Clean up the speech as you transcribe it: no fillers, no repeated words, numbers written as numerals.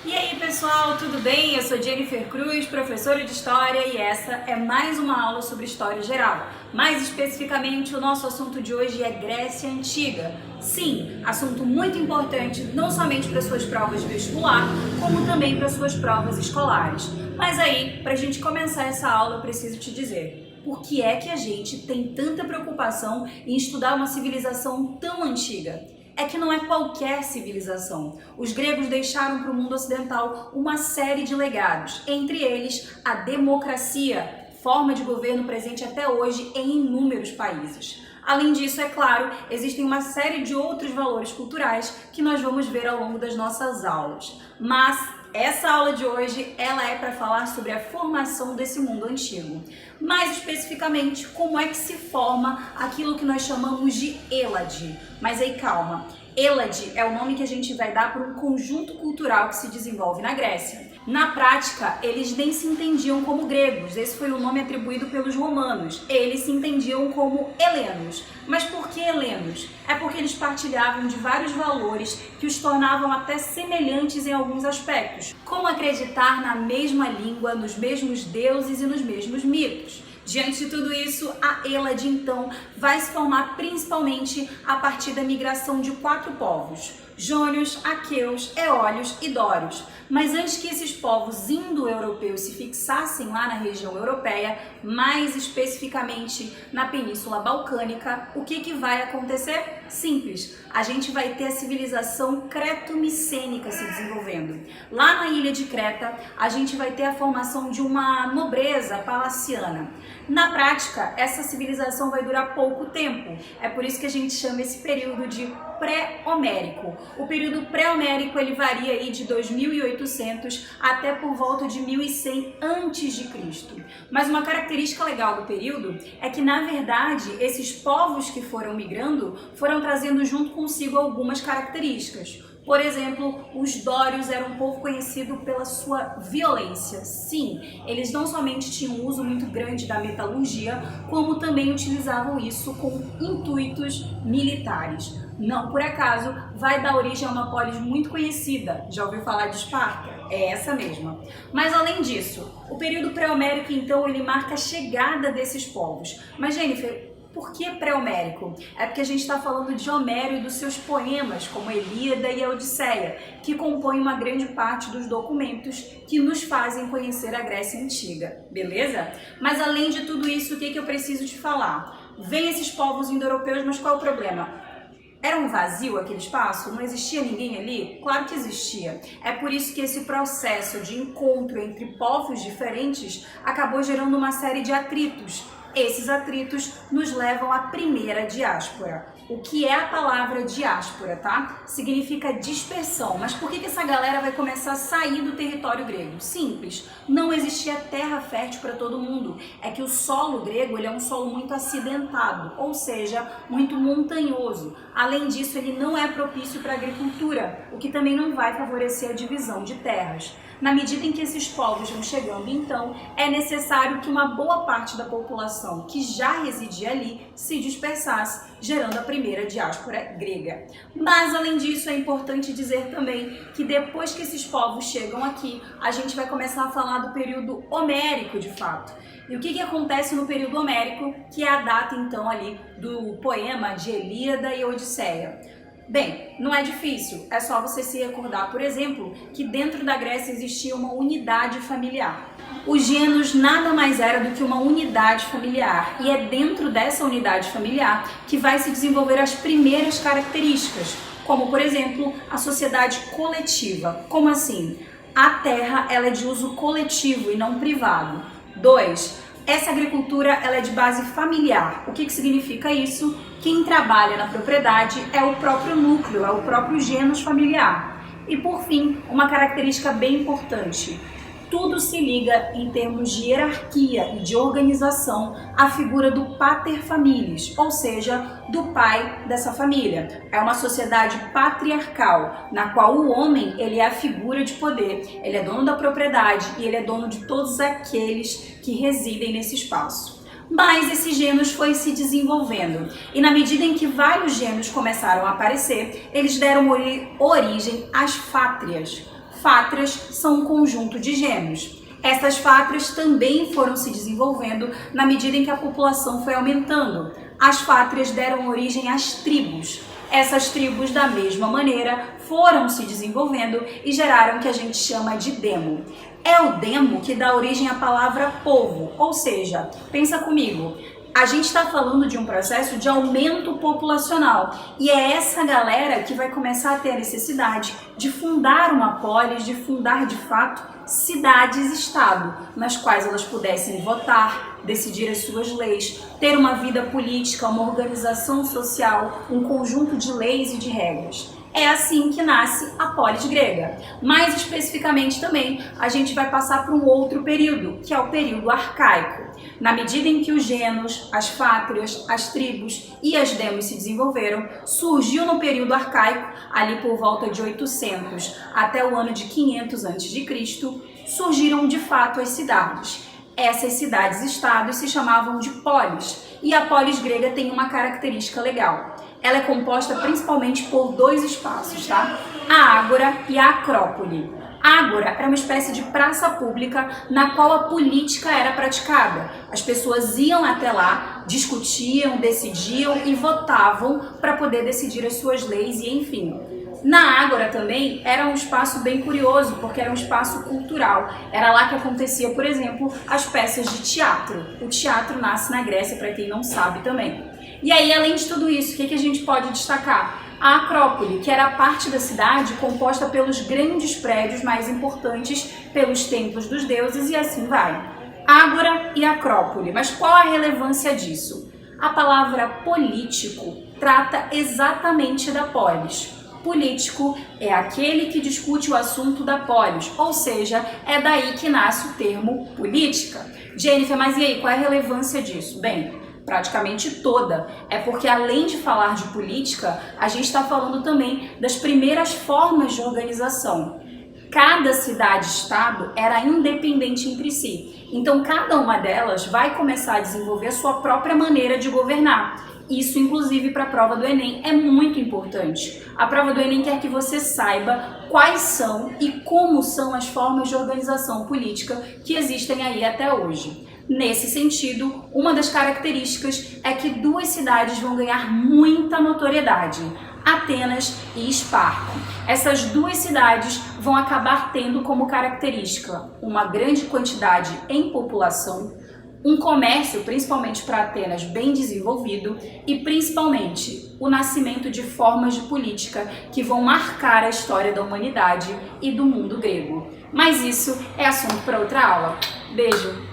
E aí pessoal, tudo bem? Eu sou Jennifer Cruz, professora de História, e essa é mais uma aula sobre História Geral. Mais especificamente, o nosso assunto de hoje é Grécia Antiga. Sim, assunto muito importante não somente para suas provas de vestibular, como também para suas provas escolares. Mas aí, para a gente começar essa aula, eu preciso te dizer: por que é que a gente tem tanta preocupação em estudar uma civilização tão antiga? É que não é qualquer civilização. Os gregos deixaram para o mundo ocidental uma série de legados, entre eles a democracia, forma de governo presente até hoje em inúmeros países. Além disso, é claro, existem uma série de outros valores culturais que nós vamos ver ao longo das nossas aulas. Mas essa aula de hoje, ela é para falar sobre a formação desse mundo antigo. Mais especificamente, como é que se forma aquilo que nós chamamos de Hélade. Mas aí calma, Hélade é o nome que a gente vai dar para um conjunto cultural que se desenvolve na Grécia. Na prática, eles nem se entendiam como gregos, esse foi o nome atribuído pelos romanos. Eles se entendiam como helenos. Mas por que helenos? É porque eles partilhavam de vários valores que os tornavam até semelhantes em alguns aspectos, como acreditar na mesma língua, nos mesmos deuses e nos mesmos mitos. Diante de tudo isso, a Hélade, então, vai se formar principalmente a partir da migração de 4 povos: jônios, aqueus, eólios e dórios. Mas antes que esses povos indo-europeus se fixassem lá na região europeia, mais especificamente na Península Balcânica, o que vai acontecer? Simples, a gente vai ter a civilização creto-micênica se desenvolvendo. Lá na ilha de Creta, a gente vai ter a formação de uma nobreza palaciana. Na prática, essa civilização vai durar pouco tempo, é por isso que a gente chama esse período de pré-homérico. O período pré-homérico ele varia aí de 2800 até por volta de 1100 a.C. Mas uma característica legal do período é que, na verdade, esses povos que foram migrando foram trazendo junto consigo algumas características. Por exemplo, os dórios eram um povo conhecido pela sua violência. Sim, eles não somente tinham um uso muito grande da metalurgia, como também utilizavam isso com intuitos militares. Não por acaso, vai dar origem a uma polis muito conhecida. Já ouviu falar de Esparta? É essa mesma. Mas além disso, o período pré-homérico, então, ele marca a chegada desses povos. Mas, Jennifer, por que pré-homérico? É porque a gente está falando de Homero e dos seus poemas, como a Ilíada e a Odisseia, que compõem uma grande parte dos documentos que nos fazem conhecer a Grécia Antiga, beleza? Mas além de tudo isso, o que eu preciso te falar? Vem esses povos indo-europeus, mas qual é o problema? Era um vazio aquele espaço? Não existia ninguém ali? Claro que existia. É por isso que esse processo de encontro entre povos diferentes acabou gerando uma série de atritos. Esses atritos nos levam à primeira diáspora. O que é a palavra diáspora, tá? Significa dispersão. Mas por que essa galera vai começar a sair do território grego? Simples. Não existia terra fértil para todo mundo. É que o solo grego ele é um solo muito acidentado, ou seja, muito montanhoso. Além disso, ele não é propício para a agricultura, o que também não vai favorecer a divisão de terras. Na medida em que esses povos vão chegando, então, é necessário que uma boa parte da população que já residia ali se dispersasse, gerando a primeira diáspora grega. Mas, além disso, é importante dizer também que depois que esses povos chegam aqui, a gente vai começar a falar do período homérico, de fato. E o que acontece no período homérico, que é a data, então, ali do poema de Ilíada e Odisseia? Bem, não é difícil, é só você se recordar, por exemplo, que dentro da Grécia existia uma unidade familiar. O gênus nada mais era do que uma unidade familiar, e é dentro dessa unidade familiar que vai se desenvolver as primeiras características, como, por exemplo, a sociedade coletiva. Como assim? A terra ela é de uso coletivo e não privado. 2. Essa agricultura ela é de base familiar. O que significa isso? Quem trabalha na propriedade é o próprio núcleo, é o próprio gênus familiar. E por fim, uma característica bem importante: tudo se liga em termos de hierarquia e de organização à figura do pater familias, ou seja, do pai dessa família. É uma sociedade patriarcal, na qual o homem ele é a figura de poder, ele é dono da propriedade e ele é dono de todos aqueles que residem nesse espaço. Mas esse gênus foi se desenvolvendo e na medida em que vários gênus começaram a aparecer, eles deram origem às fátrias. Fátrias são um conjunto de gêmeos. Essas fátrias também foram se desenvolvendo na medida em que a população foi aumentando. As fátrias deram origem às tribos. Essas tribos, da mesma maneira, foram se desenvolvendo e geraram o que a gente chama de demo. É o demo que dá origem à palavra povo, ou seja, pensa comigo, a gente está falando de um processo de aumento populacional e é essa galera que vai começar a ter a necessidade de fundar uma polis, de fundar de fato cidades-estado, nas quais elas pudessem votar, decidir as suas leis, ter uma vida política, uma organização social, um conjunto de leis e de regras. É assim que nasce a polis grega. Mais especificamente também, a gente vai passar por um outro período, que é o período arcaico. Na medida em que os gêneros, as fátrias, as tribos e as demos se desenvolveram, surgiu no período arcaico, ali por volta de 800 até o ano de 500 a.C., surgiram de fato as cidades. Essas cidades-estados se chamavam de polis, e a polis grega tem uma característica legal. Ela é composta principalmente por dois espaços, tá? A ágora e a acrópole. A ágora era uma espécie de praça pública na qual a política era praticada. As pessoas iam até lá, discutiam, decidiam e votavam para poder decidir as suas leis e enfim. Na ágora também era um espaço bem curioso, porque era um espaço cultural. Era lá que acontecia, por exemplo, as peças de teatro. O teatro nasce na Grécia, para quem não sabe também. E aí, além de tudo isso, o que a gente pode destacar? A Acrópole, que era a parte da cidade composta pelos grandes prédios mais importantes, pelos templos dos deuses e assim vai. Ágora e Acrópole. Mas qual a relevância disso? A palavra político trata exatamente da polis. Político é aquele que discute o assunto da polis, ou seja, é daí que nasce o termo política. Jennifer, mas e aí, qual é a relevância disso? Bem, praticamente toda. É porque além de falar de política, a gente está falando também das primeiras formas de organização. Cada cidade-estado era independente entre si. Então, cada uma delas vai começar a desenvolver a sua própria maneira de governar. Isso, inclusive, para a prova do Enem é muito importante. A prova do Enem quer que você saiba quais são e como são as formas de organização política que existem aí até hoje. Nesse sentido, uma das características é que duas cidades vão ganhar muita notoriedade: Atenas e Esparta. Essas duas cidades vão acabar tendo como característica uma grande quantidade em população, um comércio, principalmente para Atenas, bem desenvolvido e, principalmente, o nascimento de formas de política que vão marcar a história da humanidade e do mundo grego. Mas isso é assunto para outra aula. Beijo!